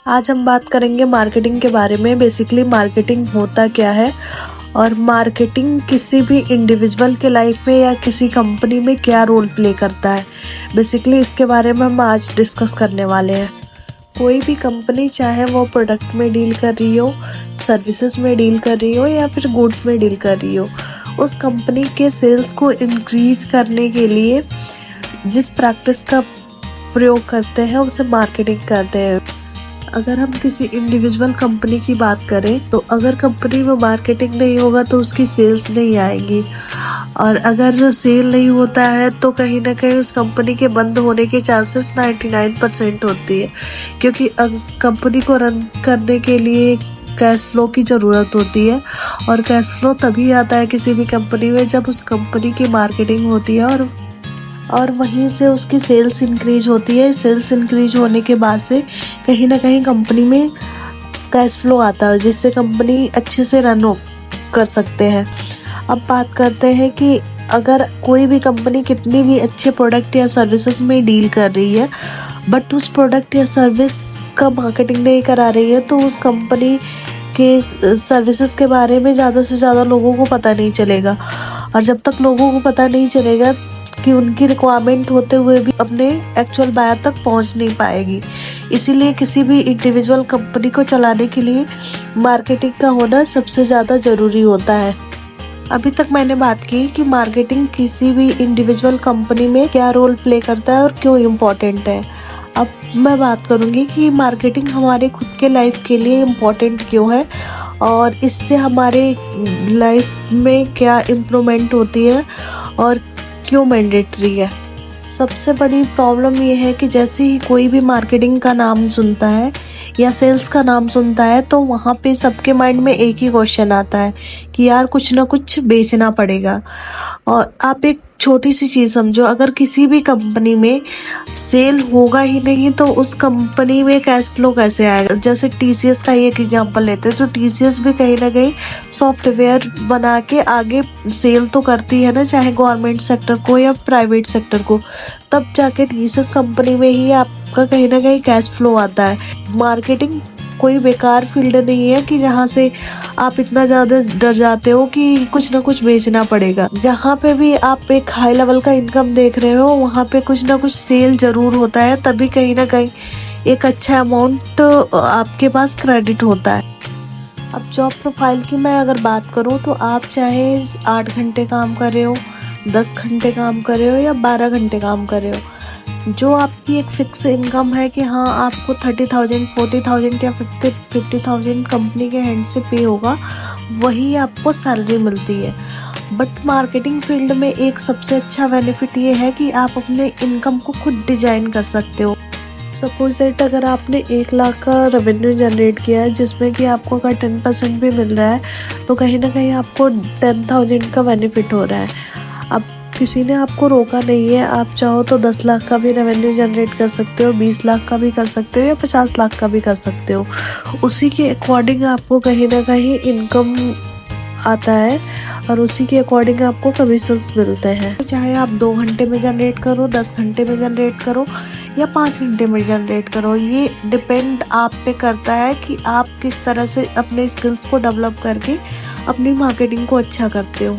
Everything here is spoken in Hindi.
आज हम बात करेंगे मार्केटिंग के बारे में। बेसिकली मार्केटिंग होता क्या है और मार्केटिंग किसी भी इंडिविजुअल के लाइफ में या किसी कंपनी में क्या रोल प्ले करता है, बेसिकली इसके बारे में हम आज डिस्कस करने वाले हैं। कोई भी कंपनी, चाहे वो प्रोडक्ट में डील कर रही हो, सर्विसेज में डील कर रही हो या फिर गुड्स में डील कर रही हो, उस कंपनी के सेल्स को इंक्रीज करने के लिए जिस प्रैक्टिस का प्रयोग करते हैं उसे मार्केटिंग कहते हैं। अगर हम किसी इंडिविजुअल कंपनी की बात करें तो अगर कंपनी में मार्केटिंग नहीं होगा तो उसकी सेल्स नहीं आएगी, और अगर सेल नहीं होता है तो कहीं ना कहीं उस कंपनी के बंद होने के चांसेस 99% होती है, क्योंकि कंपनी को रन करने के लिए कैश फ्लो की ज़रूरत होती है, और कैश फ्लो तभी आता है किसी भी कंपनी में जब उस कंपनी की मार्केटिंग होती है और वहीं से उसकी सेल्स इंक्रीज होती है। सेल्स इंक्रीज होने के बाद से कहीं ना कहीं कंपनी में कैश फ्लो आता है, जिससे कंपनी अच्छे से रन कर सकते हैं। अब बात करते हैं कि अगर कोई भी कंपनी कितनी भी अच्छे प्रोडक्ट या सर्विसेज में डील कर रही है बट उस प्रोडक्ट या सर्विस का मार्केटिंग नहीं करा रही है तो उस कंपनी के सर्विसेज के बारे में ज़्यादा से ज़्यादा लोगों को पता नहीं चलेगा, और जब तक लोगों को पता नहीं चलेगा कि उनकी रिक्वायरमेंट होते हुए भी अपने एक्चुअल बायर तक पहुंच नहीं पाएगी। इसीलिए किसी भी इंडिविजुअल कंपनी को चलाने के लिए मार्केटिंग का होना सबसे ज़्यादा ज़रूरी होता है। अभी तक मैंने बात की कि मार्केटिंग किसी भी इंडिविजुअल कंपनी में क्या रोल प्ले करता है और क्यों इम्पोर्टेंट है। अब मैं बात करूँगी कि मार्केटिंग हमारे खुद के लाइफ के लिए इम्पोर्टेंट क्यों है और इससे हमारे लाइफ में क्या इम्प्रूवमेंट होती है और क्यों मैंडेटरी है। सबसे बड़ी प्रॉब्लम ये है कि जैसे ही कोई भी मार्केटिंग का नाम सुनता है या सेल्स का नाम सुनता है तो वहाँ पे सबके माइंड में एक ही क्वेश्चन आता है कि यार कुछ ना कुछ बेचना पड़ेगा। और आप एक छोटी सी चीज़ समझो, अगर किसी भी कंपनी में सेल होगा ही नहीं तो उस कंपनी में कैश फ्लो कैसे आएगा। जैसे टीसीएस का एक एग्जांपल लेते हैं तो टीसीएस भी कहीं ना कहीं सॉफ्टवेयर बना के आगे सेल तो करती है ना, चाहे गवर्नमेंट सेक्टर को या प्राइवेट सेक्टर को, तब जाके टीसीएस कंपनी में ही आपका कहीं ना कहीं कैश फ्लो आता है। मार्केटिंग कोई बेकार फील्ड नहीं है कि जहाँ से आप इतना ज़्यादा डर जाते हो कि कुछ ना कुछ बेचना पड़ेगा। जहाँ पे भी आप एक हाई लेवल का इनकम देख रहे हो वहाँ पे कुछ ना कुछ सेल जरूर होता है, तभी कहीं ना कहीं एक अच्छा अमाउंट आपके पास क्रेडिट होता है। अब जॉब प्रोफाइल की मैं अगर बात करूँ तो आप चाहे 8 घंटे काम कर रहे हो, 10 घंटे काम कर रहे हो या 12 घंटे काम कर रहे हो, जो आपकी एक फिक्स इनकम है कि हाँ आपको 30,000, 40,000 या 50,000 कंपनी के हैंड से पे होगा, वही आपको सैलरी मिलती है। बट मार्केटिंग फील्ड में एक सबसे अच्छा बेनिफिट ये है कि आप अपने इनकम को खुद डिजाइन कर सकते हो। सपोज दैट अगर आपने 1 लाख का रेवेन्यू जनरेट किया है जिसमें कि आपको अगर 10% भी मिल रहा है तो कहीं ना कहीं आपको 10,000 का बेनिफिट हो रहा है। अब किसी ने आपको रोका नहीं है, आप चाहो तो 10 लाख का भी रेवेन्यू जनरेट कर सकते हो, 20 लाख का भी कर सकते हो या 50 लाख का भी कर सकते हो। उसी के अकॉर्डिंग आपको कहीं ना कहीं इनकम आता है और उसी के अकॉर्डिंग आपको कमीशंस मिलते हैं। तो चाहे आप 2 घंटे में जनरेट करो, 10 घंटे में जनरेट करो या 5 घंटे में जनरेट करो, ये डिपेंड आप पे करता है कि आप किस तरह से अपने स्किल्स को डेवलप करके अपनी मार्केटिंग को अच्छा करते हो।